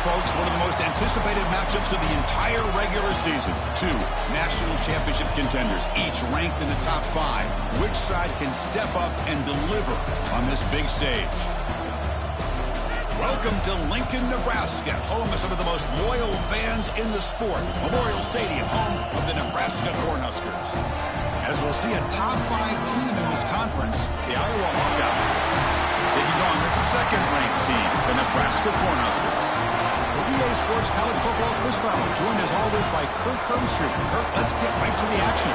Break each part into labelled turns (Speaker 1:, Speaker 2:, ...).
Speaker 1: folks, one of the most anticipated matchups of the entire regular season. Two national championship contenders, each ranked in the top 5. Which side can step up and deliver on this big stage? Welcome to Lincoln, Nebraska, home of some of the most loyal fans in the sport. Memorial Stadium, home of the Nebraska Cornhuskers. As we'll see a top 5 team in this conference, the Iowa Hawkeyes, taking on the second-ranked team, the Nebraska Cornhuskers. For EA Sports College Football, Chris Fowler, joined as always by Kirk Hermstreet. Kirk, let's get right to the action.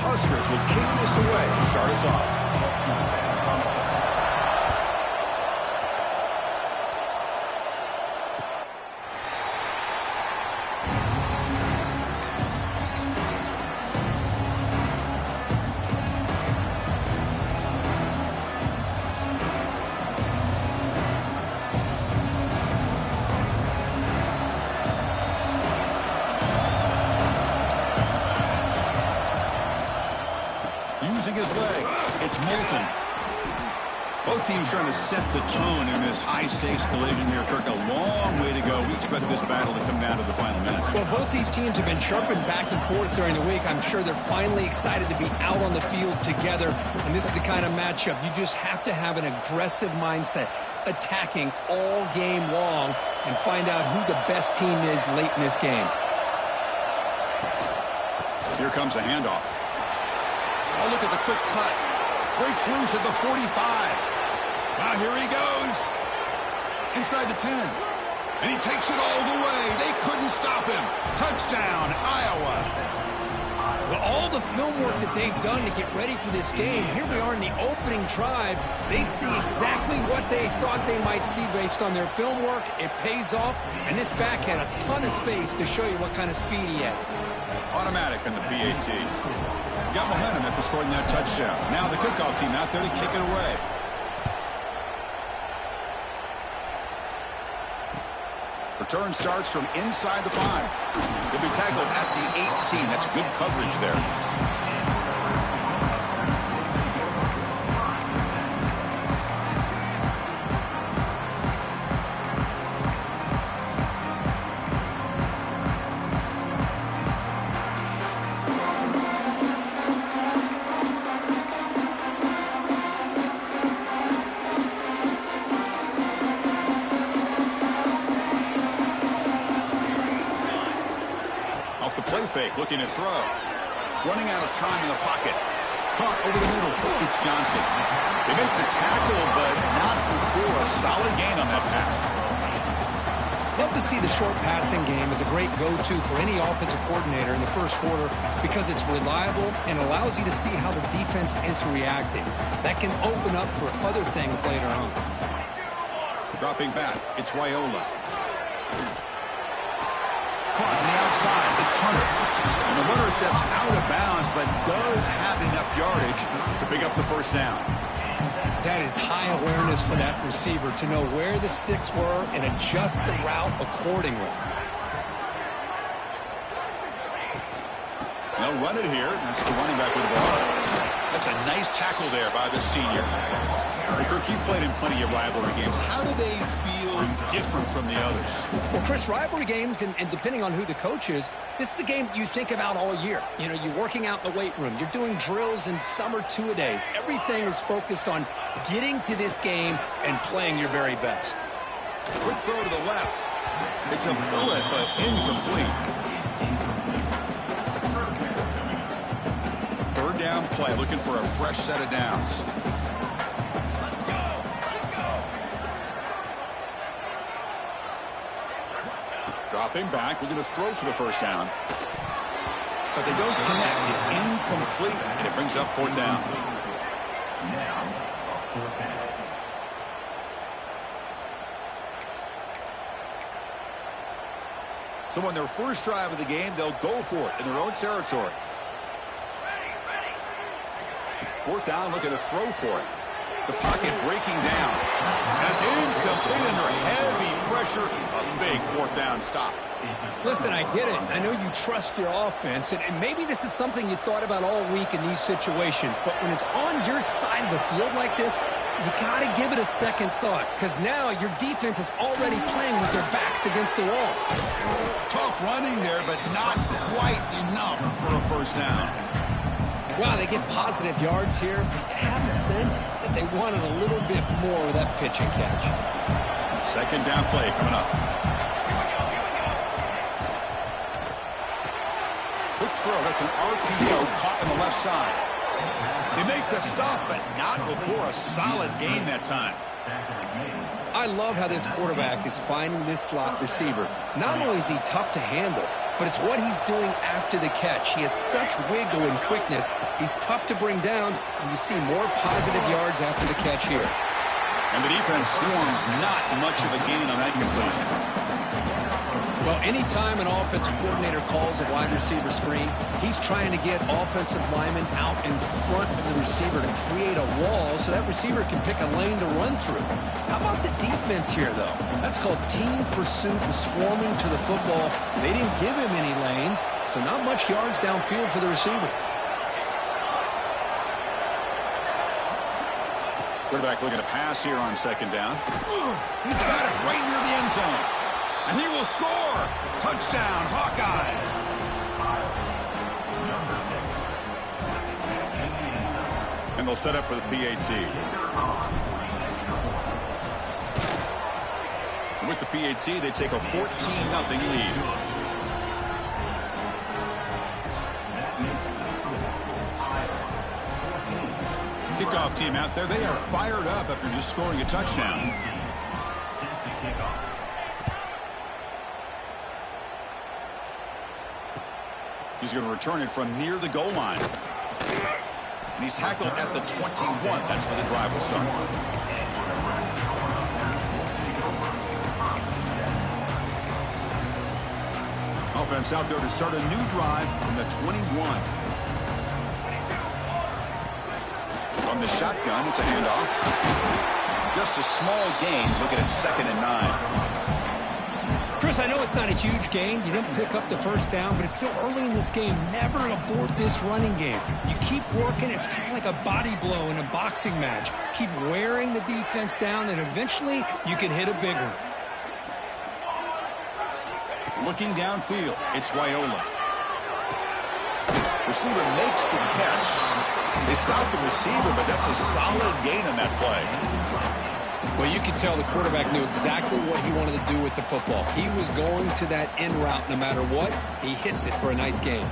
Speaker 1: Huskers will kick this away and start us off. Using his legs, it's Moulton. Both teams trying to set the tone in this high-stakes collision here. Kirk, a long way to go. We expect this battle to come down to the final minutes.
Speaker 2: Well, both these teams have been chirping back and forth during the week. I'm sure they're finally excited to be out on the field together. And this is the kind of matchup you just have to have an aggressive mindset, attacking all game long and find out who the best team is late in this game.
Speaker 1: Here comes a handoff. Oh, look at the quick cut. Breaks loose at the 45. Now here he goes. Inside the 10. And he takes it all the way. They couldn't stop him. Touchdown, Iowa.
Speaker 2: All the film work that they've done to get ready for this game, here we are in the opening drive. They see exactly what they thought they might see based on their film work. It pays off, and this back had a ton of space to show you what kind of speed he has.
Speaker 1: Automatic in the PAT. Got momentum after scoring that touchdown. Now the kickoff team out there to kick it away. Return starts from inside the 5. He'll be tackled at the 18. That's good coverage there. Play fake, looking to throw. Running out of time in the pocket. Caught over the middle. It's Johnson. They make the tackle, but not before a solid gain on that pass.
Speaker 2: Love to see the short passing game as a great go-to for any offensive coordinator in the first quarter because it's reliable and allows you to see how the defense is reacting. That can open up for other things later on.
Speaker 1: Dropping back, it's Raiola. Caught on the outside. It's Hunter. And the runner steps out of bounds, but does have enough yardage to pick up the first down.
Speaker 2: That is high awareness for that receiver to know where the sticks were and adjust the route accordingly.
Speaker 1: They'll run it here. That's the running back with the ball. That's a nice tackle there by the senior. Kirk, you played in plenty of rivalry games. How do they feel different from the others?
Speaker 2: Well, Chris, rivalry games, and depending on who the coach is, this is a game you think about all year. You know, you're working out in the weight room. You're doing drills and summer two-a-days. Everything is focused on getting to this game and playing your very best.
Speaker 1: Quick throw to the left. It's a bullet, but incomplete. Third down play, looking for a fresh set of downs. Dropping back, looking to throw for the first down. But they don't connect. It's incomplete, and it brings up fourth down. So on their first drive of the game, they'll go for it in their own territory. Fourth down, looking to throw for it. The pocket breaking down. And it's incomplete under heavy pressure. A big fourth down stop.
Speaker 2: Listen, I get it. I know you trust your offense, and maybe this is something you thought about all week in these situations, but when it's on your side of the field like this, you got to give it a second thought, because now your defense is already playing with their backs against the wall.
Speaker 1: Tough running there, but not quite enough for a first down.
Speaker 2: Wow, they get positive yards here. I have a sense that they wanted a little bit more with that pitch and catch.
Speaker 1: Second down play coming up. Quick throw. That's an RPO caught on the left side. They make the stop, but not before a solid gain that time.
Speaker 2: I love how this quarterback is finding this slot receiver. Not only is he tough to handle, but it's what he's doing after the catch. He has such wiggle and quickness. He's tough to bring down, and you see more positive yards after the catch here.
Speaker 1: And the defense swarms not much of a gain on that completion.
Speaker 2: Well, anytime an offensive coordinator calls a wide receiver screen, he's trying to get offensive linemen out in front of the receiver to create a wall so that receiver can pick a lane to run through. How about the defense here, though? That's called team pursuit and swarming to the football. They didn't give him any lanes, so not much yards downfield for the receiver.
Speaker 1: Quarterback looking to pass here on second down. He's got it right near the end zone. And he will score. Touchdown, Hawkeyes. And they'll set up for the PAT. With the PAT, they take a 14-0 lead. Kickoff team out there. They are fired up after just scoring a touchdown. He's going to return it from near the goal line. And he's tackled at the 21. That's where the drive will start. Offense out there to start a new drive from the 21. From the shotgun, it's a handoff. Just a small gain. Looking at 2nd and 9.
Speaker 2: Chris, I know it's not a huge gain. You didn't pick up the first down, but it's still early in this game. Never abort this running game. You keep working. It's kind of like a body blow in a boxing match. Keep wearing the defense down, and eventually you can hit a big one.
Speaker 1: Looking downfield, it's Raiola. Receiver makes the catch. They stop the receiver, but that's a solid gain on that play.
Speaker 2: Well, you can tell the quarterback knew exactly what he wanted to do with the football. He was going to that in route no matter what. He hits it for a nice gain.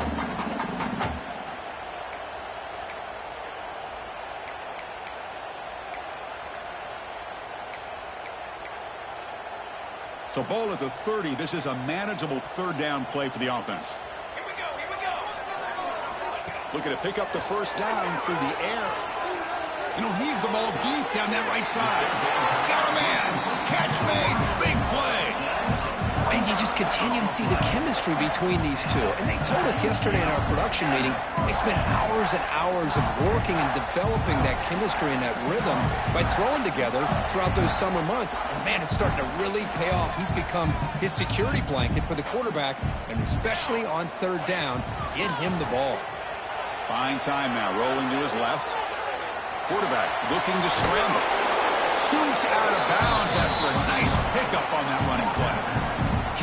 Speaker 1: So ball at the 30. This is a manageable third down play for the offense.
Speaker 3: Here we go.
Speaker 1: Looking to pick up the first down through the air. And he'll heave the ball deep down that right side. Got a man. Catch made. Big play.
Speaker 2: And you just continue to see the chemistry between these two. And they told us yesterday in our production meeting, they spent hours and hours of working and developing that chemistry and that rhythm by throwing together throughout those summer months. And, man, it's starting to really pay off. He's become his security blanket for the quarterback, and especially on third down, get him the ball.
Speaker 1: Fine time now. Rolling to his left. Quarterback looking to scramble. Scoots out of bounds after a nice pickup on that running play.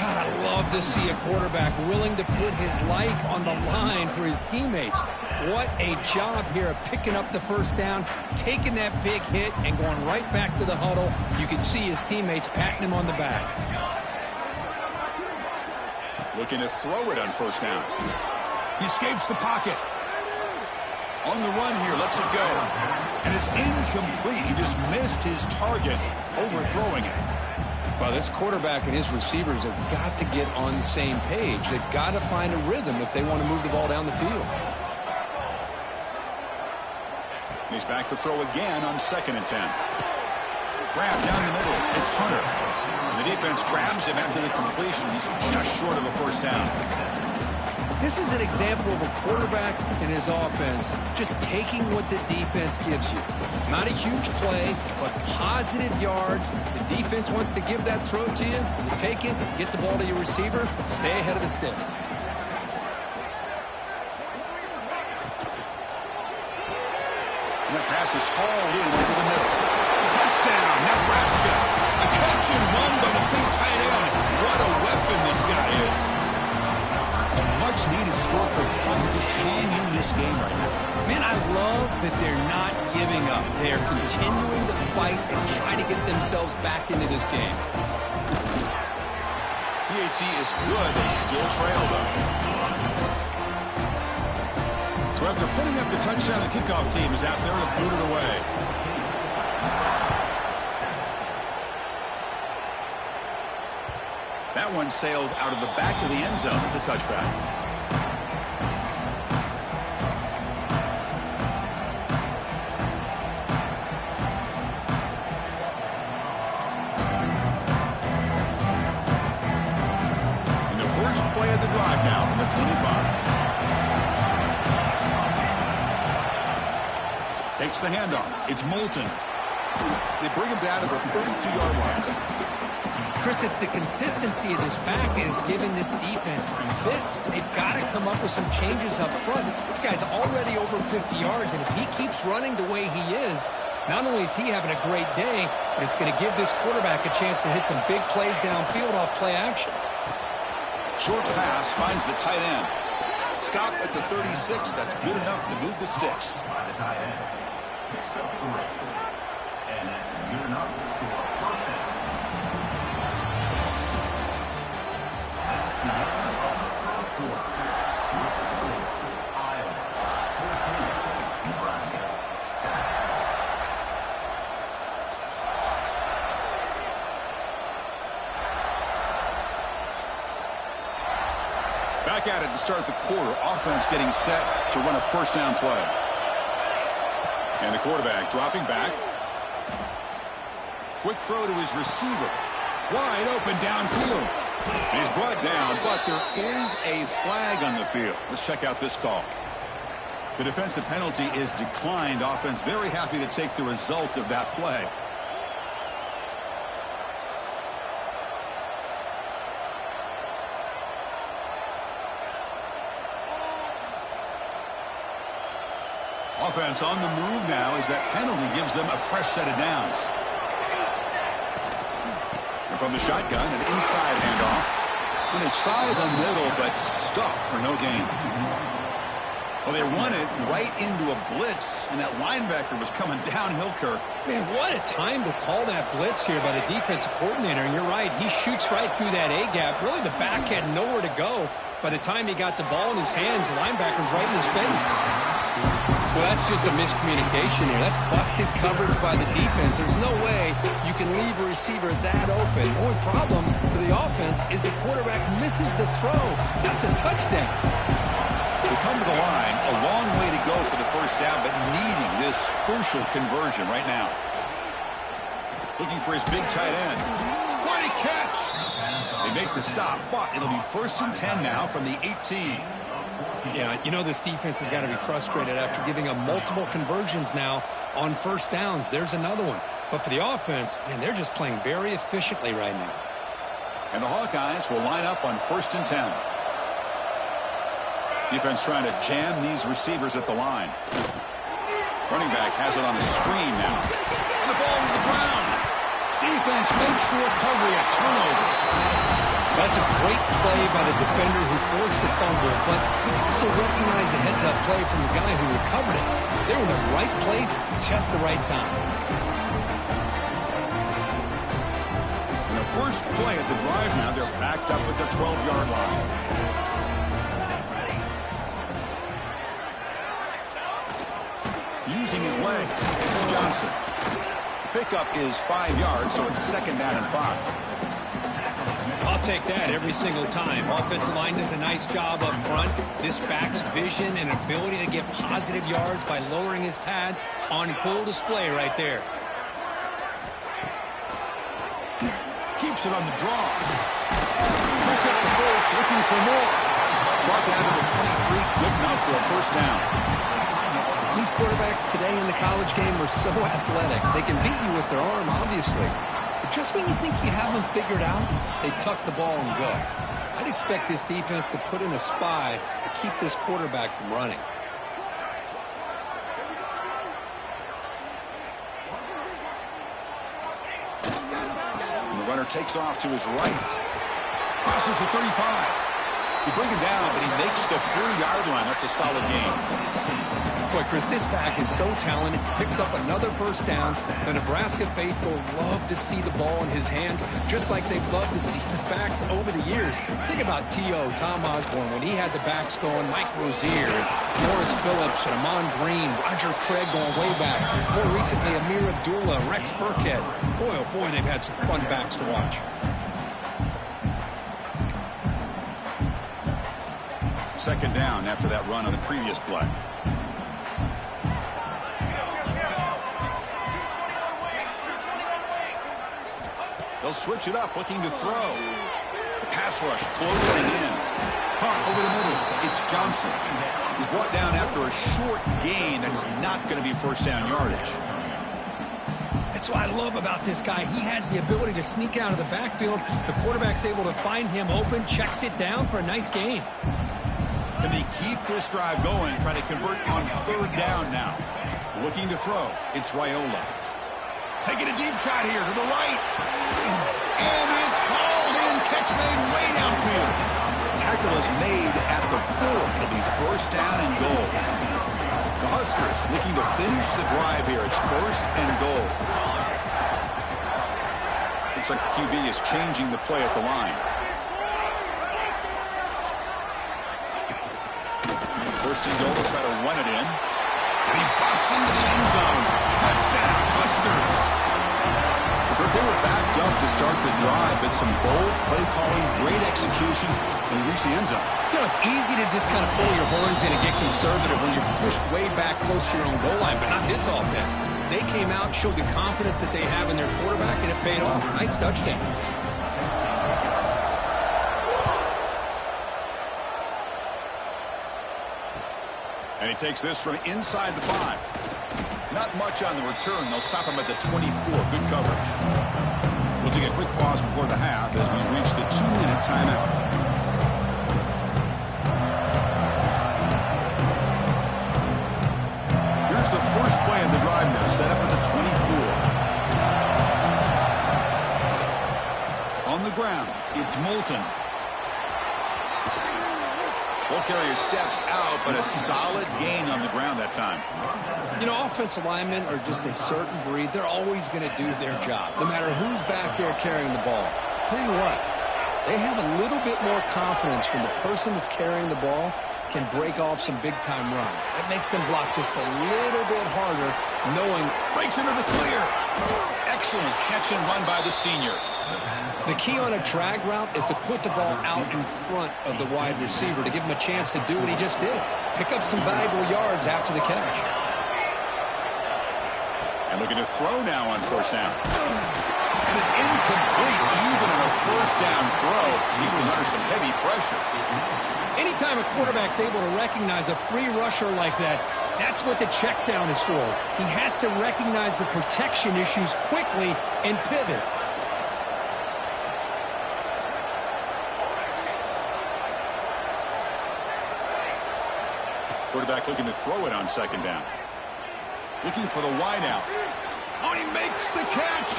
Speaker 2: God, I love to see a quarterback willing to put his life on the line for his teammates. What a job here of picking up the first down, taking that big hit, and going right back to the huddle. You can see his teammates patting him on the back.
Speaker 1: Looking to throw it on first down. He escapes the pocket. On the run here, lets it go. And it's incomplete. He just missed his target, overthrowing it.
Speaker 2: Well, this quarterback and his receivers have got to get on the same page. They've got to find a rhythm if they want to move the ball down the field.
Speaker 1: He's back to throw again on 2nd and 10. Grab down the middle. It's Hunter. And the defense grabs him after the completion. He's just short of a first down.
Speaker 2: This is an example of a quarterback and his offense just taking what the defense gives you. Not a huge play, but positive yards. The defense wants to give that throw to you. You take it, get the ball to your receiver, stay ahead of the sticks.
Speaker 1: And that pass is hauled in over the middle. Touchdown, Nebraska. A catch and run by the big tight end. What a weapon this guy is. A much-needed score, trying to just hang in this game right now.
Speaker 2: Man, I love that they're not giving up. They are continuing to fight and try to get themselves back into this game.
Speaker 1: PAT is good. They still trail, though. So after putting up the touchdown, the kickoff team is out there to boot it away. That one sails out of the back of the end zone at the touchback. And the first play of the drive now from the 25. Takes the handoff. It's Moulton. They bring him down to the 32-yard line.
Speaker 2: Chris, it's the consistency of this back is giving this defense fits. They've got to come up with some changes up front. This guy's already over 50 yards, and if he keeps running the way he is, not only is he having a great day, but it's going to give this quarterback a chance to hit some big plays downfield off play action.
Speaker 1: Short pass finds the tight end. Stop at the 36. That's good enough to move the sticks. Back at it to start the quarter. Offense getting set to run a first down play. And the quarterback dropping back. Quick throw to his receiver. Wide open downfield. He's brought down, but there is a flag on the field. Let's check out this call. The defensive penalty is declined. Offense very happy to take the result of that play. Offense on the move now as that penalty gives them a fresh set of downs. And from the shotgun, an inside handoff. And they try the middle, but stuck for no gain. Well, they run it right into a blitz, and that linebacker was coming downhill, Kirk.
Speaker 2: Man, what a time to call that blitz here by the defensive coordinator. And you're right, he shoots right through that A-gap. Really, the back had nowhere to go. By the time he got the ball in his hands, the linebacker's right in his face. Well, that's just a miscommunication here. That's busted coverage by the defense. There's no way you can leave a receiver that open. The only problem for the offense is the quarterback misses the throw. That's a touchdown.
Speaker 1: They come to the line, a long way to go for the first down, but needing this crucial conversion right now. Looking for his big tight end. What a catch! They make the stop, but it'll be 1st and 10 now from the 18.
Speaker 2: Yeah, you know this defense has got to be frustrated after giving up multiple conversions now on first downs. There's another one. But for the offense, man, they're just playing very efficiently right now.
Speaker 1: And the Hawkeyes will line up on 1st and 10. Defense trying to jam these receivers at the line. Running back has it on a screen now. And the ball to the ground. Defense makes the recovery, a turnover.
Speaker 2: That's a great play by the defender who forced the fumble, but it's also recognized the heads-up play from the guy who recovered it. They were in the right place, just the right time.
Speaker 1: And the first play at the drive now, they're backed up at the 12-yard line. Using his legs, it's Johnson. Pickup is 5 yards, so it's 2nd down and 5.
Speaker 2: I'll take that every single time. Offensive line does a nice job up front. This back's vision and ability to get positive yards by lowering his pads on full display right there.
Speaker 1: Keeps it on the draw. Puts it to first, looking for more. Brought down to the 23, good enough for a first down.
Speaker 2: These quarterbacks today in the college game are so athletic. They can beat you with their arm, obviously. But just when you think you have them figured out, they tuck the ball and go. I'd expect this defense to put in a spy to keep this quarterback from running.
Speaker 1: Runner takes off to his right. Crosses the 35. He brings it down, but he makes the 4-yard line. That's a solid game.
Speaker 2: Boy, Chris, this back is so talented. He picks up another first down. The Nebraska faithful love to see the ball in his hands, just like they've loved to see the backs over the years. Think about T.O., Tom Osborne, when he had the backs going, Mike Rozier, Lawrence Phillips, and Amon Green, Roger Craig going way back. More recently, Amir Abdullah, Rex Burkhead. Boy, oh boy, they've had some fun backs to watch.
Speaker 1: Second down after that run on the previous play. They'll switch it up, looking to throw. The pass rush closing in. Caught over the middle. It's Johnson. He's brought down after a short gain that's not going to be first down yardage.
Speaker 2: That's what I love about this guy. He has the ability to sneak out of the backfield. The quarterback's able to find him open, checks it down for a nice gain.
Speaker 1: Can they keep this drive going, trying to convert on third down now? Looking to throw. It's Raiola. Taking a deep shot here to the right. And it's hauled in. Catch made way downfield. Tackle is made at the 4. It'll be first down and goal. The Huskers looking to finish the drive here. It's first and goal. Looks like the QB is changing the play at the line. First and goal, will try to run it in. And he busts into the end zone. Touchdown, Huskers. But they were backed up to start the drive, but some bold play calling, great execution, and he reached the end zone.
Speaker 2: You know, it's easy to just kind of pull your horns in and get conservative when you're pushed way back close to your own goal line, but not this offense. They came out, showed the confidence that they have in their quarterback, and it paid off. Nice touchdown.
Speaker 1: And he takes this from inside the 5. Not much on the return. They'll stop him at the 24. Good coverage. We'll take a quick pause before the half as we reach the 2-minute timeout. Here's the first play of the drive now, set up at the 24. On the ground, it's Moulton. Ball carrier steps out, but a solid gain on the ground that time.
Speaker 2: You know, offensive linemen are just a certain breed. They're always going to do their job, no matter who's back there carrying the ball. I'll tell you what, they have a little bit more confidence when the person that's carrying the ball can break off some big-time runs. That makes them block just a little bit harder, knowing...
Speaker 1: Breaks into the clear. Excellent catch and run by the senior.
Speaker 2: The key on a drag route is to put the ball out in front of the wide receiver to give him a chance to do what he just did. Pick up some valuable yards after the catch.
Speaker 1: And looking to throw now on first down. And it's incomplete. Even in a first down throw, he was under some heavy pressure.
Speaker 2: Anytime a quarterback's able to recognize a free rusher like that, that's what the check down is for. He has to recognize the protection issues quickly and pivot.
Speaker 1: Quarterback looking to throw it on second down. Looking for the wideout. Oh, he makes the catch.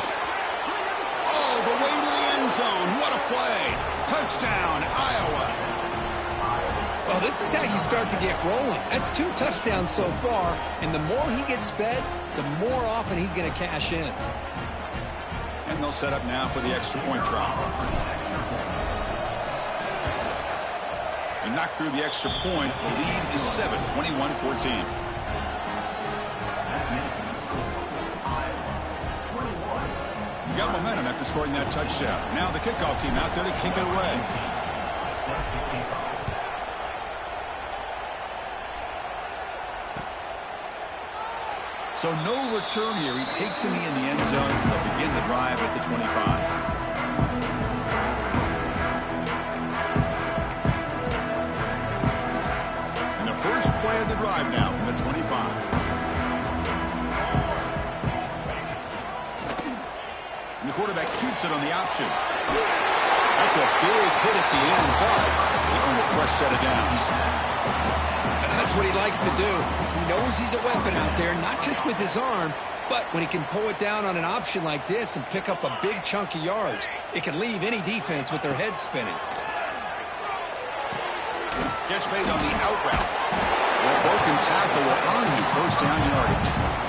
Speaker 1: All the way to the end zone. What a play. Touchdown, Iowa.
Speaker 2: Well, this is how you start to get rolling. That's 2 touchdowns so far, and the more he gets fed, the more often he's going to cash in.
Speaker 1: And they'll set up now for the extra point try. And knock through the extra point. The lead is 7, 21-14. You got momentum after scoring that touchdown. Now the kickoff team out there to kick it away. So no return here. He takes in the end zone. They'll begin the drive at the 25. The quarterback keeps it on the option. That's a big hit at the end, but they earn a fresh set of downs.
Speaker 2: That's what he likes to do. He knows he's a weapon out there, not just with his arm, but when he can pull it down on an option like this and pick up a big chunk of yards, it can leave any defense with their head spinning.
Speaker 1: Catch made on the out route. The broken tackle will earn him first down yardage.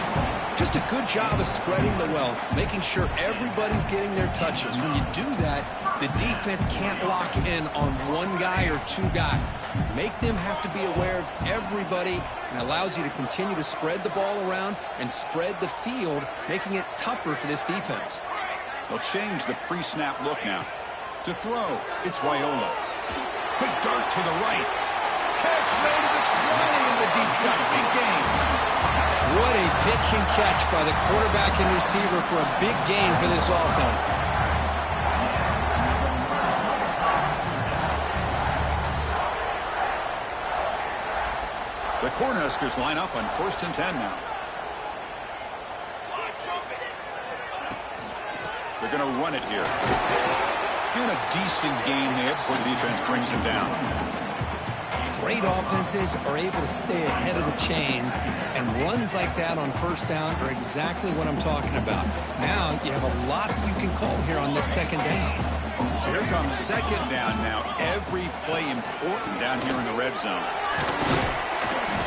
Speaker 2: Just a good job of spreading the wealth, making sure everybody's getting their touches. When you do that, the defense can't lock in on one guy or two guys. Make them have to be aware of everybody, and allows you to continue to spread the ball around and spread the field, making it tougher for this defense.
Speaker 1: They'll change the pre-snap look now. To throw, it's Wyola. Quick dart to the right. Catch made at the 20 in the deep shot. Big game.
Speaker 2: What a pitch and catch by the quarterback and receiver for a big gain for this offense.
Speaker 1: The Cornhuskers line up on 1st and 10 now. They're going to run it here. And a decent gain there before the defense brings him down.
Speaker 2: Great offenses are able to stay ahead of the chains, and runs like that on 1st down are exactly what I'm talking about. Now you have a lot that you can call here on this 2nd down.
Speaker 1: So here comes 2nd down now. Every play important down here in the red zone.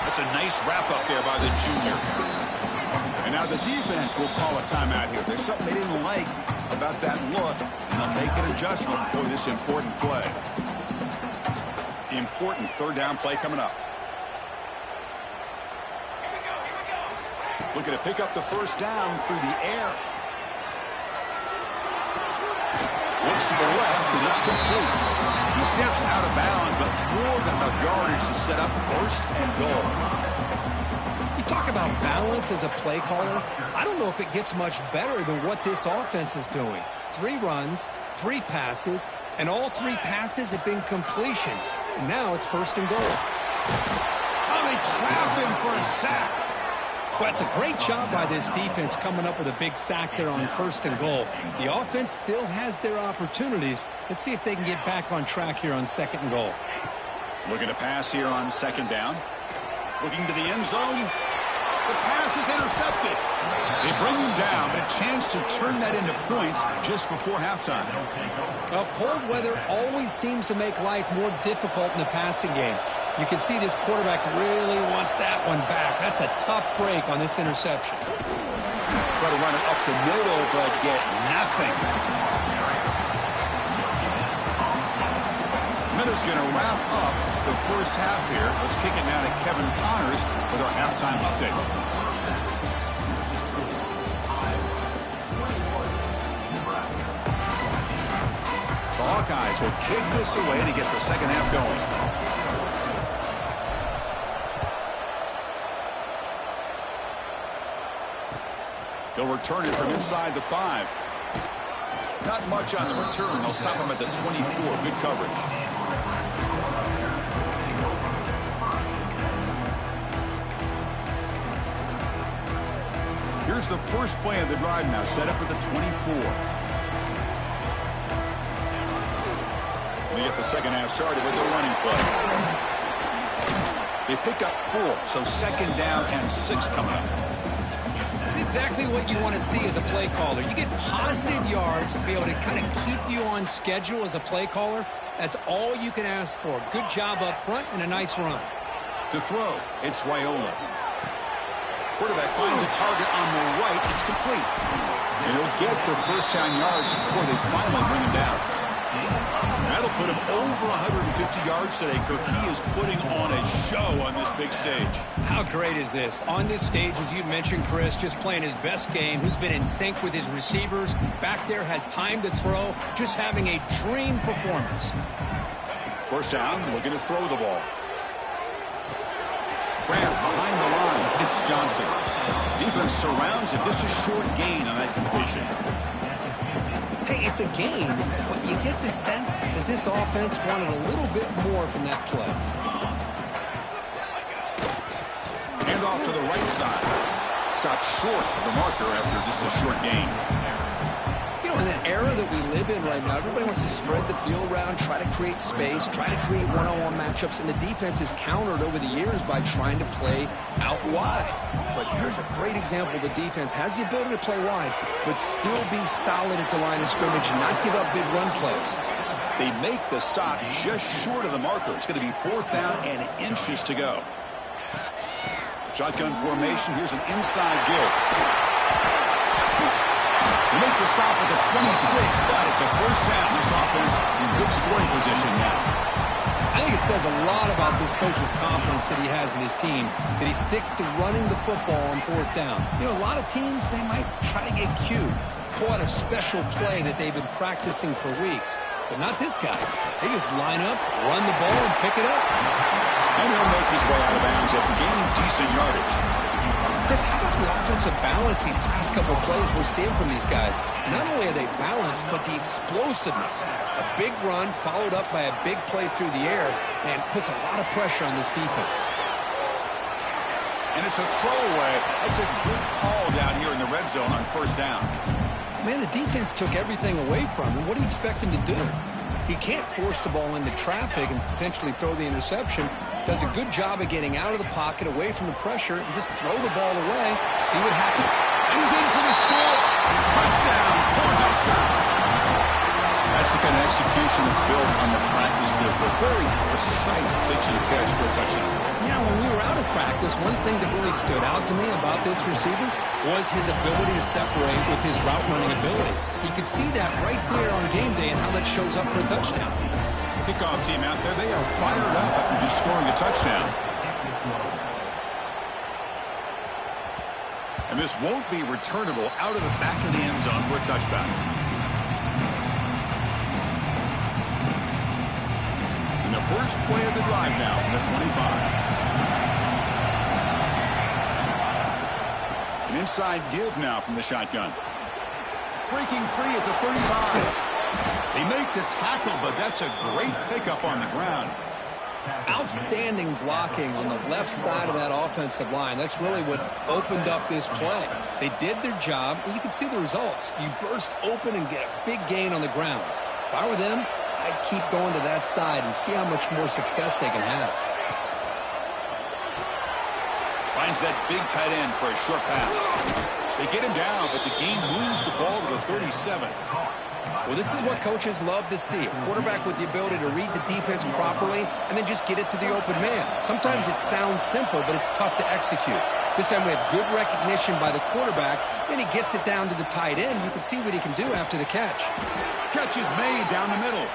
Speaker 1: That's a nice wrap up there by the junior. And now the defense will call a timeout here. There's something they didn't like about that look, and they'll make an adjustment for this important play. Important 3rd down play coming up. Looking to pick up the 1st down through the air. Looks to the left, and it's complete. He steps out of bounds, but more than enough yardage to set up 1st and goal.
Speaker 2: You talk about balance as a play caller. I don't know if it gets much better than what this offense is doing. 3 runs, 3 passes, and all 3 passes have been completions. And now it's 1st and goal.
Speaker 1: Oh, they trap him for a sack.
Speaker 2: Well, it's a great job by this defense coming up with a big sack there on 1st and goal. The offense still has their opportunities. Let's see if they can get back on track here on 2nd and goal.
Speaker 1: Looking to pass here on 2nd down. Looking to the end zone. The pass is intercepted. They bring him down, but a chance to turn that into points just before halftime.
Speaker 2: Well, cold weather always seems to make life more difficult in the passing game. You can see this quarterback really wants that one back. That's a tough break on this interception.
Speaker 1: Try to run it up the middle, but get nothing. Miller's going to wrap up the 1st half here. Let's kick it now to Kevin Connors with our halftime update. The Hawkeyes will kick this away to get the 2nd half going. They'll return it from inside the 5. Not much on the return. They'll stop him at the 24. Good coverage. Here's the first play of the drive now, set up at the 24. We get the 2nd half started with a running play. They pick up 4, so 2nd down and 6 coming up.
Speaker 2: That's exactly what you want to see as a play caller. You get positive yards to be able to kind of keep you on schedule as a play caller. That's all you can ask for. Good job up front and a nice run.
Speaker 1: To throw, it's Wyola. Quarterback finds a target on the right. It's complete. And he'll get the 1st down yards before they finally bring him down. That'll put him over 150 yards today. Kirk, he is putting on a show on this big stage.
Speaker 2: How great is this? On this stage, as you mentioned, Chris, just playing his best game, who's been in sync with his receivers. Back there, has time to throw, just having a dream performance.
Speaker 1: 1st down, looking to throw the ball. Grant behind the line. It's Johnson. Defense surrounds him. Just a short gain on that completion.
Speaker 2: Hey, it's a gain, but you get the sense that this offense wanted a little bit more from that play.
Speaker 1: Hand off to the right side. Stopped short of the marker after just a short gain.
Speaker 2: You know, in era that we live in right now, everybody wants to spread the field around, try to create space, try to create one-on-one matchups, and the defense is countered over the years by trying to play out wide. But here's a great example. The defense has the ability to play wide, but still be solid at the line of scrimmage and not give up big run plays.
Speaker 1: They make the stop just short of the marker. It's going to be 4th down and inches to go. Shotgun formation. Here's an inside give. They make the stop at the 26, but it's a 1st down. This offense in good scoring position now.
Speaker 2: I think it says a lot about this coach's confidence that he has in his team, that he sticks to running the football on 4th down. You know, a lot of teams, they might try to get cute, pull out a special play that they've been practicing for weeks. But not this guy. They just line up, run the ball, and pick it up.
Speaker 1: And he'll make his way out of bounds after gaining decent yardage.
Speaker 2: Chris, how about the offensive balance these last couple of plays we're seeing from these guys? Not only are they balanced, but the explosiveness. A big run followed up by a big play through the air and puts a lot of pressure on this defense.
Speaker 1: And it's a throwaway. That's a good call down here in the red zone on 1st down.
Speaker 2: Man, the defense took everything away from him. What do you expect him to do? He can't force the ball into traffic and potentially throw the interception. Does a good job of getting out of the pocket, away from the pressure, and just throw the ball away, see what happens.
Speaker 1: And he's in for the score. Touchdown, Cornhuskers. That's the kind of execution that's built on the practice field. A very precise pitch and catch for a touchdown.
Speaker 2: Yeah, when we were out of practice, one thing that really stood out to me about this receiver was his ability to separate with his route running ability. You could see that right there on game day and how that shows up for a touchdown.
Speaker 1: Kickoff team out there, they are fired up after just scoring a touchdown. And this won't be returnable out of the back of the end zone for a touchback. And the first play of the drive now from the 25. An inside give now from the shotgun. Breaking free at the 35. They make the tackle, but that's a great pickup on the ground.
Speaker 2: Outstanding blocking on the left side of that offensive line. That's really what opened up this play. They did their job, and you can see the results. You burst open and get a big gain on the ground. If I were them, I'd keep going to that side and see how much more success they can have.
Speaker 1: Finds that big tight end for a short pass. They get him down, but the game moves the ball to the 37.
Speaker 2: Well, this is what coaches love to see. A quarterback with the ability to read the defense properly and then just get it to the open man. Sometimes it sounds simple, but it's tough to execute. This time we have good recognition by the quarterback. Then he gets it down to the tight end. You can see what he can do after the catch.
Speaker 1: Catch is made down the middle.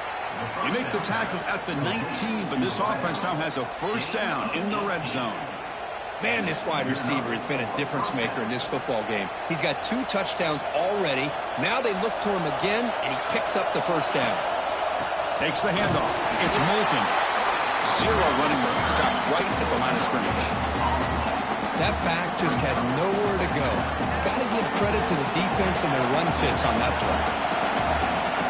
Speaker 1: They make the tackle at the 19, but this offense now has a 1st down in the red zone.
Speaker 2: Man, this wide receiver has been a difference maker in this football game. He's got 2 touchdowns already. Now they look to him again, and he picks up the 1st down.
Speaker 1: Takes the handoff. It's Moulton. 0 running room. Stopped right at the line of scrimmage.
Speaker 2: That back just had nowhere to go. Got to give credit to the defense and their run fits on that play.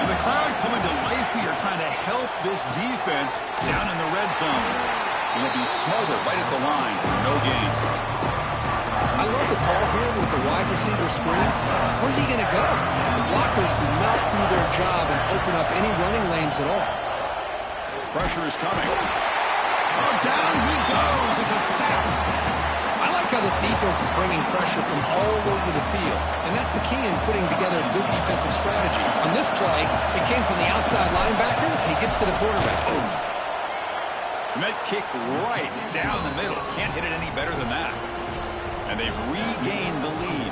Speaker 1: And the crowd coming to life here, trying to help this defense down in the red zone. And it'll be smothered right at the line for no gain.
Speaker 2: I love the call here with the wide receiver screen. Where's he going to go? The blockers do not do their job and open up any running lanes at all.
Speaker 1: Pressure is coming. Oh, down he goes. It's a sack.
Speaker 2: I like how this defense is bringing pressure from all over the field. And that's the key in putting together a good defensive strategy. On this play, it came from the outside linebacker, and he gets to the quarterback. Boom.
Speaker 1: And that kick right down the middle. Can't hit it any better than that. And they've regained the lead.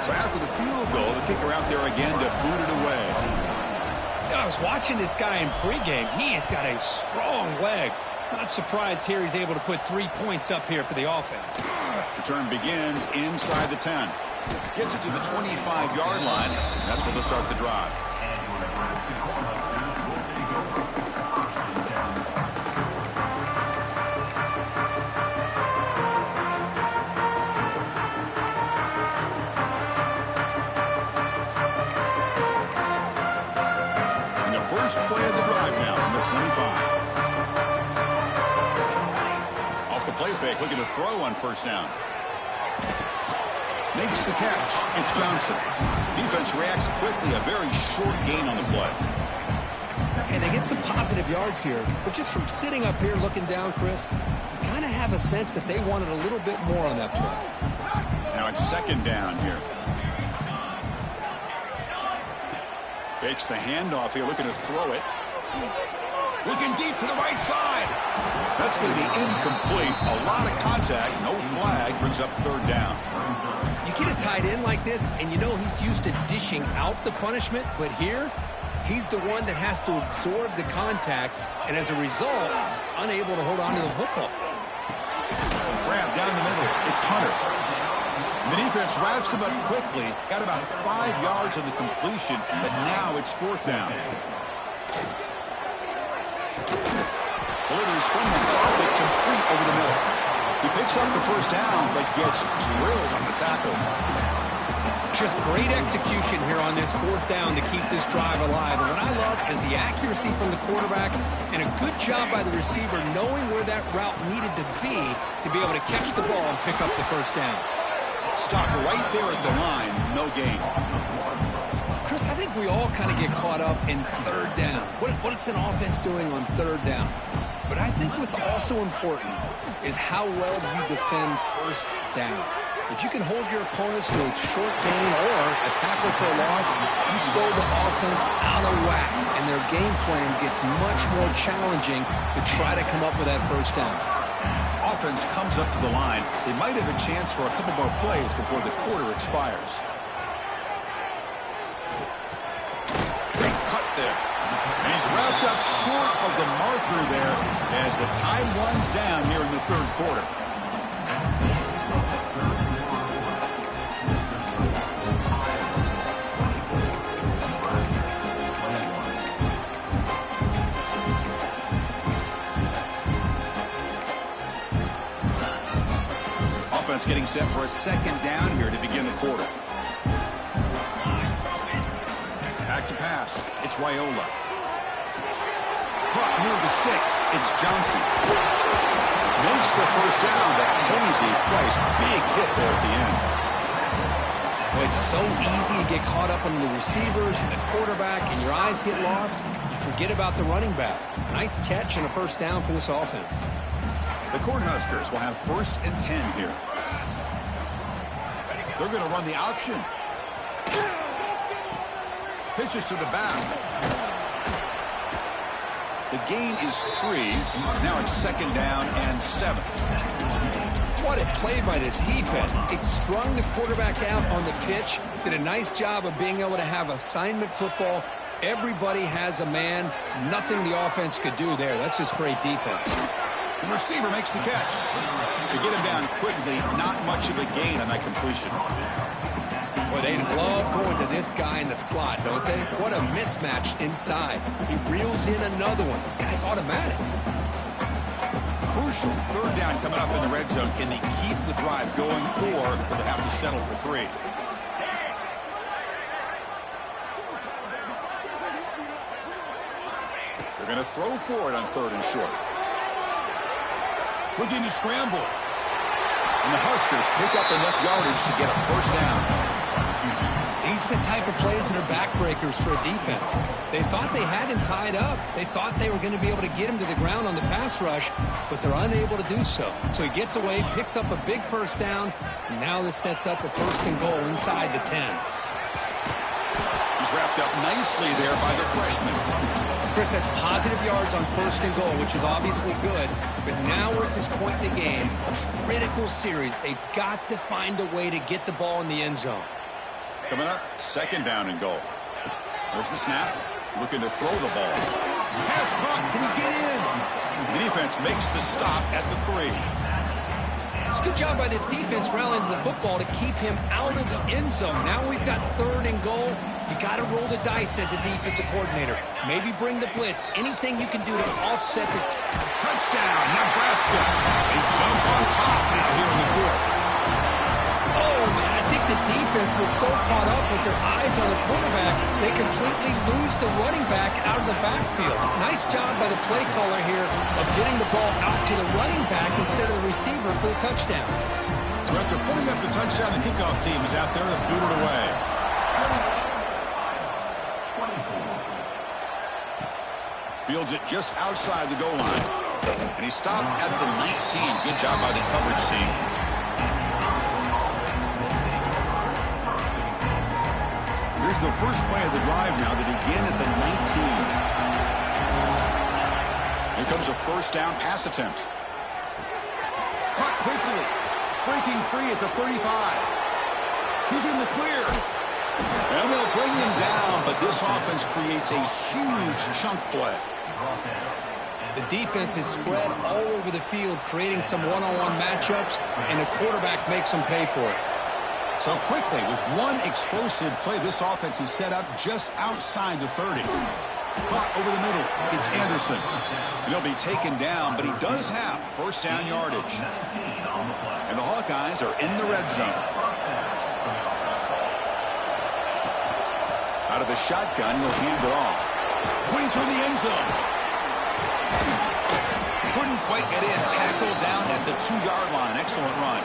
Speaker 1: So after the field goal, the kicker out there again to boot it away.
Speaker 2: I was watching this guy in pregame. He has got a strong leg. Not surprised here he's able to put 3 points up here for the offense.
Speaker 1: Return begins inside the 10. Gets it to the 25-yard line. That's where they'll start the drive. First play of the drive now from the 25. Off the play fake, looking to throw on 1st down. makes the catch. It's Johnson. Defense reacts quickly. A very short gain on the play.
Speaker 2: And they get some positive yards here. But just from sitting up here looking down, Chris, you kind of have a sense that they wanted a little bit more on that play.
Speaker 1: Now it's second down here. Fakes the handoff here, looking to throw it. Looking deep to the right side. That's going to be incomplete. A lot of contact, no flag, brings up third down.
Speaker 2: You get a tight end like this, and you know he's used to dishing out the punishment, but here, he's the one that has to absorb the contact, and as a result, he's unable to hold on to the football.
Speaker 1: Grab down the middle. It's Hunter. The defense wraps him up quickly. Got about 5 yards on the completion, but now it's fourth down. Delivers from the pocket, complete over the middle. He picks up the first down, but gets drilled on the tackle.
Speaker 2: Just great execution here on this fourth down to keep this drive alive. And what I love is the accuracy from the quarterback and a good job by the receiver knowing where that route needed to be able to catch the ball and pick up the first down.
Speaker 1: Stop right there at the line, no gain.
Speaker 2: Chris, I think we all kind of get caught up in third down. What's an offense doing on third down? But I think what's also important is how well you defend first down. If you can hold your opponents to a short gain or a tackle for a loss, you throw the offense out of whack, and their game plan gets much more challenging to try to come up with that first down.
Speaker 1: Offense comes up to the line. They might have a chance for a couple more plays before the quarter expires. Great cut there. And he's wrapped up short of the marker there as the time runs down here in the third quarter. Offense getting set for a second down here to begin the quarter. Back to pass. It's Raiola. Caught near the sticks. It's Johnson. Makes the first down, but Posey, nice big hit there at the end.
Speaker 2: Well, it's so easy to get caught up on the receivers and the quarterback, and your eyes get lost. You forget about the running back. Nice catch and a first down for this offense.
Speaker 1: The Cornhuskers will have 1st and 10 here. They're going to run the option. Pitches to the back. The gain is 3. Now it's second down and 7.
Speaker 2: What a play by this defense. It strung the quarterback out on the pitch. Did a nice job of being able to have assignment football. Everybody has a man. Nothing the offense could do there. That's just great defense.
Speaker 1: The receiver makes the catch. To get him down quickly, not much of a gain on that completion.
Speaker 2: Boy, they love going to this guy in the slot, don't they? What a mismatch inside. He reels in another one. This guy's automatic.
Speaker 1: Crucial third down coming up in the red zone. Can they keep the drive going, or will they have to settle for 3? They're going to throw for it on 3rd and short. Looking to scramble. And the Huskers pick up enough yardage to get a first down.
Speaker 2: These are the type of plays that are backbreakers for a defense. They thought they had him tied up. They thought they were going to be able to get him to the ground on the pass rush, but they're unable to do so. So he gets away, picks up a big first down, and now this sets up a 1st and goal inside the 10.
Speaker 1: He's wrapped up nicely there by the freshman.
Speaker 2: Chris, that's positive yards on 1st and goal, which is obviously good. But now we're at this point in the game, a critical series. They've got to find a way to get the ball in the end zone.
Speaker 1: Coming up, second down and goal. There's the snap. Looking to throw the ball. Pass caught. Can he get in? The defense makes the stop at the 3.
Speaker 2: It's a good job by this defense rallying the football to keep him out of the end zone. Now we've got 3rd and goal. You got to roll the dice as a defensive coordinator. Maybe bring the blitz. Anything you can do to offset the
Speaker 1: touchdown, Nebraska. They jump on top now here in the 4th.
Speaker 2: Oh, man, I think the defense was so caught up with their eyes on the quarterback, they completely lose the running back out of the backfield. Nice job by the play caller here of getting the ball out to the running back instead of the receiver for the touchdown.
Speaker 1: So after putting up the touchdown, the kickoff team is out there to boot it away. Fields it just outside the goal line. And he stopped at the 19. Good job by the coverage team. Here's the first play of the drive now that begin at the 19. Here comes a first down pass attempt. Caught quickly. Breaking free at the 35. He's in the clear. And they'll bring him down, but this offense creates a huge chunk play.
Speaker 2: The defense is spread all over the field, creating some one-on-one matchups, and the quarterback makes them pay for it.
Speaker 1: So quickly, with one explosive play, this offense is set up just outside the 30. Caught over the middle. It's Anderson. He'll be taken down, but he does have first down yardage. And the Hawkeyes are in the red zone. Out of the shotgun, he'll hand it off. Pointer in the end zone. Couldn't quite get in. Tackled down at the 2-yard line. Excellent run.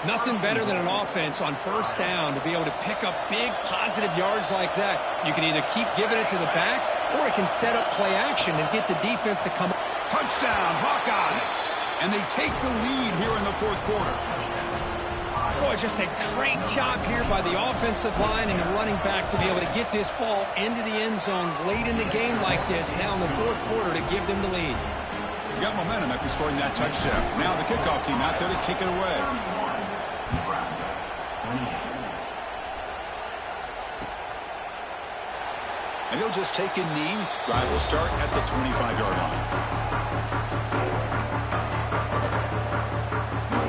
Speaker 2: Nothing better than an offense on first down to be able to pick up big positive yards like that. You can either keep giving it to the back, or it can set up play action and get the defense to come.
Speaker 1: Touchdown, Hawkeyes. And they take the lead here in the fourth quarter.
Speaker 2: Boy, just a great job here by the offensive line and the running back to be able to get this ball into the end zone late in the game like this, now in the fourth quarter, to give them the lead.
Speaker 1: You got momentum after scoring that touchdown. Now the kickoff team out there to kick it away. And he'll just take a knee. Drive will start at the 25-yard line.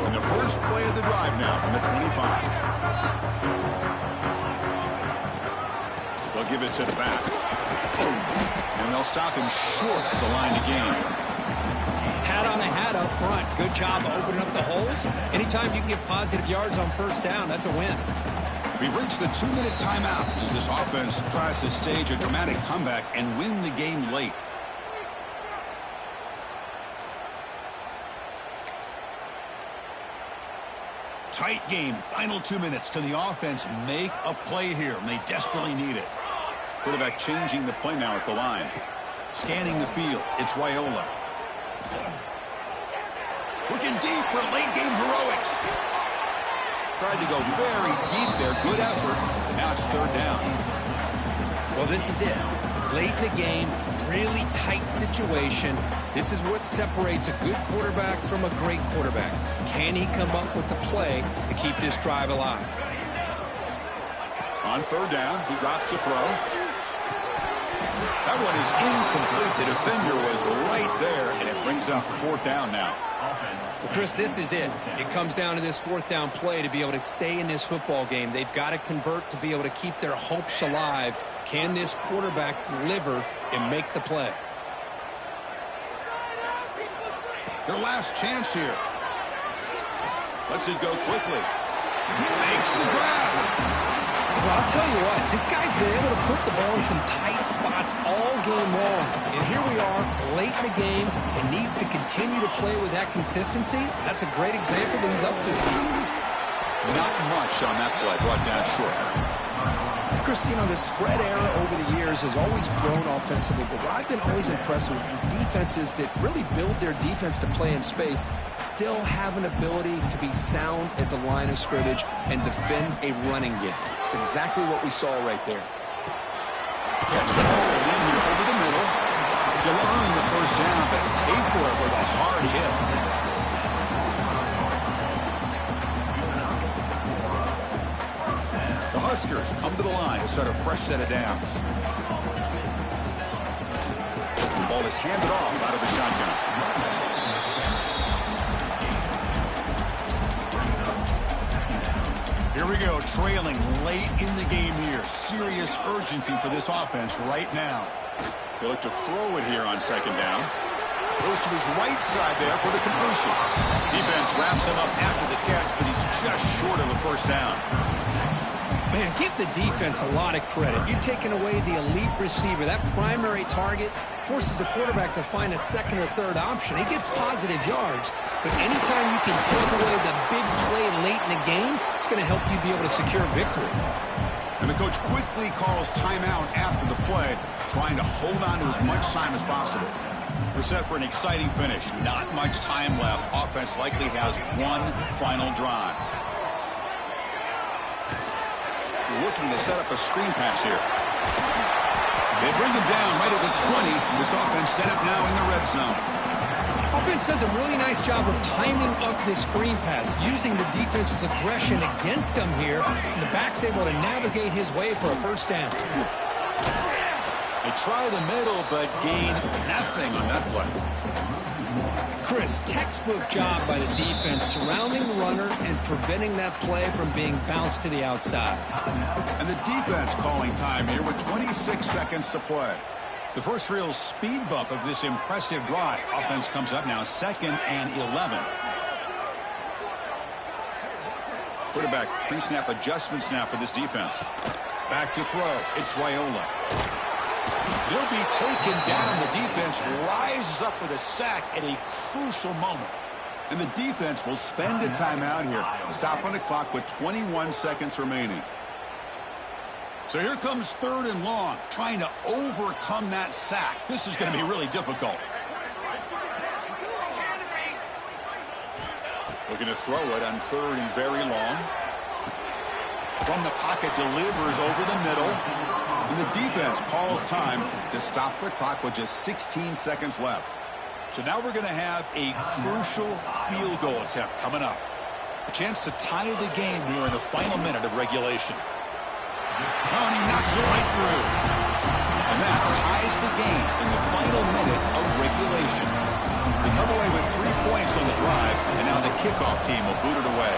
Speaker 1: And the first play of the drive now from the 25. They'll give it to the back. And they'll stop him short of the line of game.
Speaker 2: Hat on a hat up front. Good job opening up the holes. Anytime you can get positive yards on first down, that's a win.
Speaker 1: We've reached the 2-minute timeout as this offense tries to stage a dramatic comeback and win the game late. Tight game. Final 2 minutes. Can the offense make a play here? And they desperately need it. Quarterback changing the play now at the line. Scanning the field. It's Raiola. Looking deep for late game heroics. Tried to go very deep there. Good effort. Now it's third down.
Speaker 2: Well, this is it. Late in the game, really tight situation. This is what separates a good quarterback from a great quarterback. Can he come up with the play to keep this drive alive?
Speaker 1: On third down, he drops to throw. That one is incomplete. The defender was right there, and it brings up fourth down now.
Speaker 2: Well, Chris, this is it. It comes down to this fourth down play to be able to stay in this football game. They've got to convert to be able to keep their hopes alive. Can this quarterback deliver and make the play?
Speaker 1: Their last chance here. Lets it go quickly. He makes the grab.
Speaker 2: Well, I'll tell you what, this guy's been able to put the ball in some tight spots all game long. And here we are, late in the game, and needs to continue to play with that consistency. That's a great example that he's up to.
Speaker 1: Not much on that play, brought down short.
Speaker 2: Chris, you know, the spread era over the years has always grown offensively, but what I've been always impressed with defenses that really build their defense to play in space still have an ability to be sound at the line of scrimmage and defend a running game. It's exactly what we saw right there.
Speaker 1: Catch the ball in here over the middle. You'll earn the first down, but pay for it with a hard hit. The Huskers come to the line to start a fresh set of downs. The ball is handed off out of the shotgun. Here we go, trailing late in the game here. Serious urgency for this offense right now. They look to throw it here on second down. Goes to his right side there for the completion. Defense wraps him up after the catch, but he's just short of a first down.
Speaker 2: Man, give the defense a lot of credit. You're taking away the elite receiver. That primary target forces the quarterback to find a second or third option. He gets positive yards, But anytime you can take away the big play late in the game, it's going to help you be able to secure victory.
Speaker 1: And the coach quickly calls timeout after the play, trying to hold on to as much time as possible. We're set for an exciting finish. Not much time left. Offense likely has one final drive. Looking to set up a screen pass here. They bring him down right at the 20. This offense set up now in the red zone.
Speaker 2: Offense does a really nice job of timing up this screen pass, using the defense's aggression against them here, and the back's able to navigate his way for a first down.
Speaker 1: They try the middle, but gain nothing on that play.
Speaker 2: Chris, textbook job by the defense surrounding the runner and preventing that play from being bounced to the outside.
Speaker 1: And the defense calling time here with 26 seconds to play. The first real speed bump of this impressive drive. Offense comes up now 2nd and 11. Quarterback pre-snap adjustments now for this defense. Back to throw. It's Raiola. He'll be taken down. The defense rises up with a sack at a crucial moment. And the defense will spend a timeout here. Stop on the clock with 21 seconds remaining. So here comes 3rd and long, trying to overcome that sack. This is going to be really difficult. Looking to throw it on 3rd and very long. From the pocket, delivers over the middle. And the defense calls time to stop the clock with just 16 seconds left. So now we're going to have a crucial field goal attempt coming up. A chance to tie the game here in the final minute of regulation. Oh, and he knocks it right through. And that ties the game in the final minute of regulation. They come away with 3 points on the drive, and now the kickoff team will boot it away.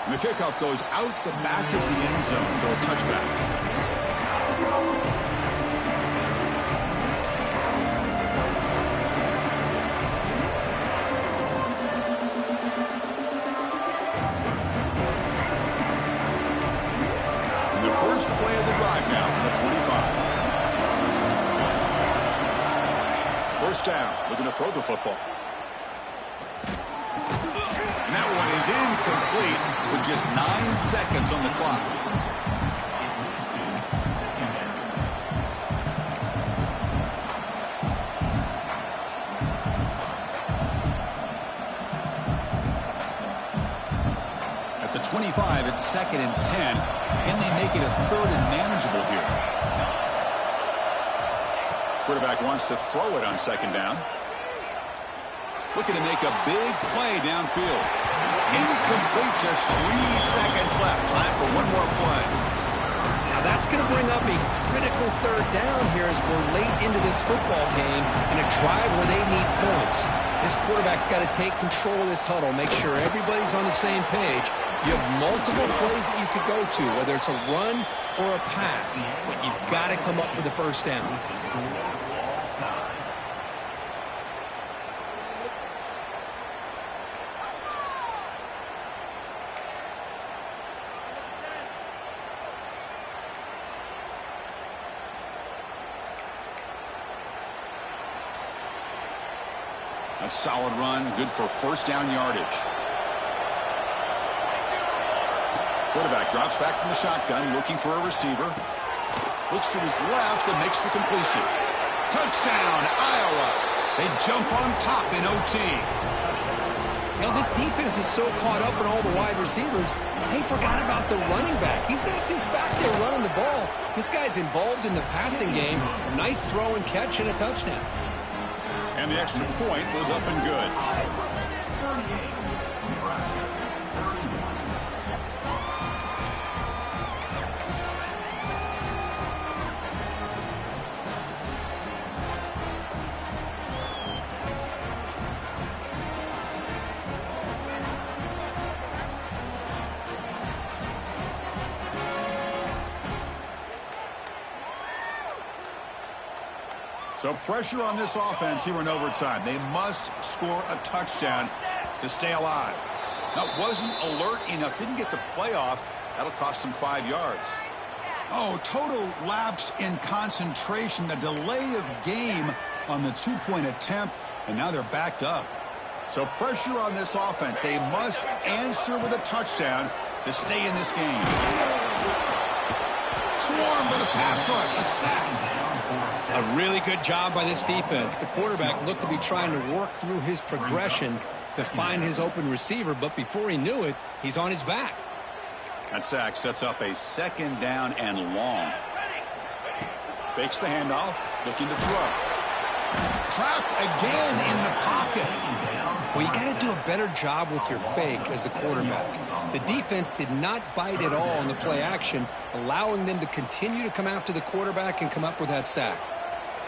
Speaker 1: And the kickoff goes out the back of the end zone, so a touchback. First play of the drive now from the 25. First down, looking to throw the football. And that one is incomplete with just 9 seconds on the clock. At the 25, it's 2nd and 10. Can they make it a 3rd and manageable here? Quarterback wants to throw it on 2nd down. Looking to make a big play downfield. Incomplete, just 3 seconds left. Time for one more play.
Speaker 2: Now that's going to bring up a critical 3rd down here as we're late into this football game in a drive where they need points. This quarterback's got to take control of this huddle, make sure everybody's on the same page. You have multiple plays that you could go to, whether it's a run or a pass, but you've got to come up with a first down.
Speaker 1: A solid run, good for first down yardage. Quarterback drops back from the shotgun, looking for a receiver. Looks to his left and makes the completion. Touchdown, Iowa. They jump on top in OT.
Speaker 2: Now, this defense is so caught up in all the wide receivers, they forgot about the running back. He's not just back there running the ball. This guy's involved in the passing game. A nice throw and catch and a touchdown.
Speaker 1: And the extra point was up and good. So pressure on this offense here in overtime. They must score a touchdown to stay alive. Now, wasn't alert enough, didn't get the playoff. That'll cost them 5 yards. Oh, total lapse in concentration, a delay of game on the two-point attempt, and now they're backed up. So pressure on this offense. They must answer with a touchdown to stay in this game. Swarm with a pass rush, a sack.
Speaker 2: A really good job by this defense. The quarterback looked to be trying to work through his progressions to find his open receiver, but before he knew it, he's on his back.
Speaker 1: That sack sets up a second down and long. Fakes the handoff, looking to throw. Trapped again in the pocket.
Speaker 2: Well, you got to do a better job with your fake as the quarterback. The defense did not bite at all on the play action, allowing them to continue to come after the quarterback and come up with that sack.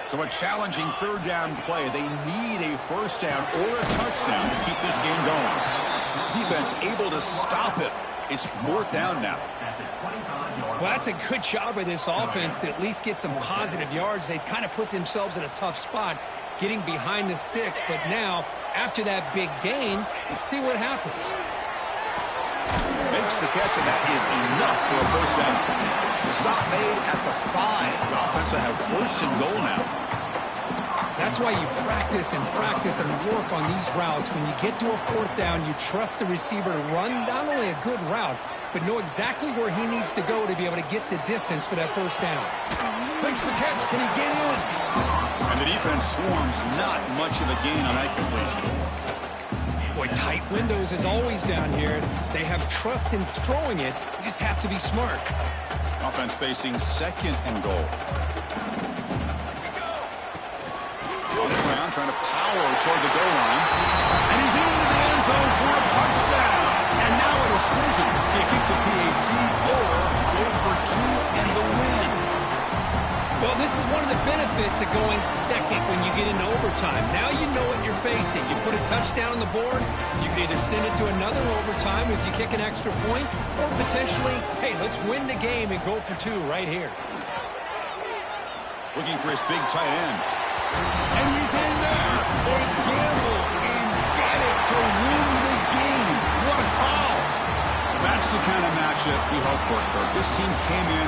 Speaker 1: So a challenging third down play. They need a first down or a touchdown to keep this game going. Defense able to stop it. It's fourth down now.
Speaker 2: Well, that's a good job by this offense to at least get some positive yards. They kind of put themselves in a tough spot getting behind the sticks. But now, after that big gain, let's see what happens.
Speaker 1: Makes the catch, and that is enough for a first down. The stop made at the 5. The offense will have first and goal now.
Speaker 2: That's why you practice and work on these routes. When you get to a fourth down, you trust the receiver to run not only a good route, but know exactly where he needs to go to be able to get the distance for that first down.
Speaker 1: Makes the catch. Can he get in? And the defense swarms. Not much of a gain on that completion.
Speaker 2: Boy, tight windows is always down here. They have trust in throwing it. You just have to be smart.
Speaker 1: Offense facing second and goal. On the ground, trying to power toward the goal line. And he's into the end zone for a touchdown. And now a decision. Can you kick the PAT or go for 2 and the win?
Speaker 2: Well, this is one of the benefits of going second when you get into overtime. Now you know what you're facing. You put a touchdown on the board, you can either send it to another overtime if you kick an extra point, or potentially, hey, let's win the game and go for 2 right here.
Speaker 1: Looking for his big tight end. And he's in there. They gamble and get it to win the game. What a call. That's the kind of matchup we hope for. This team came in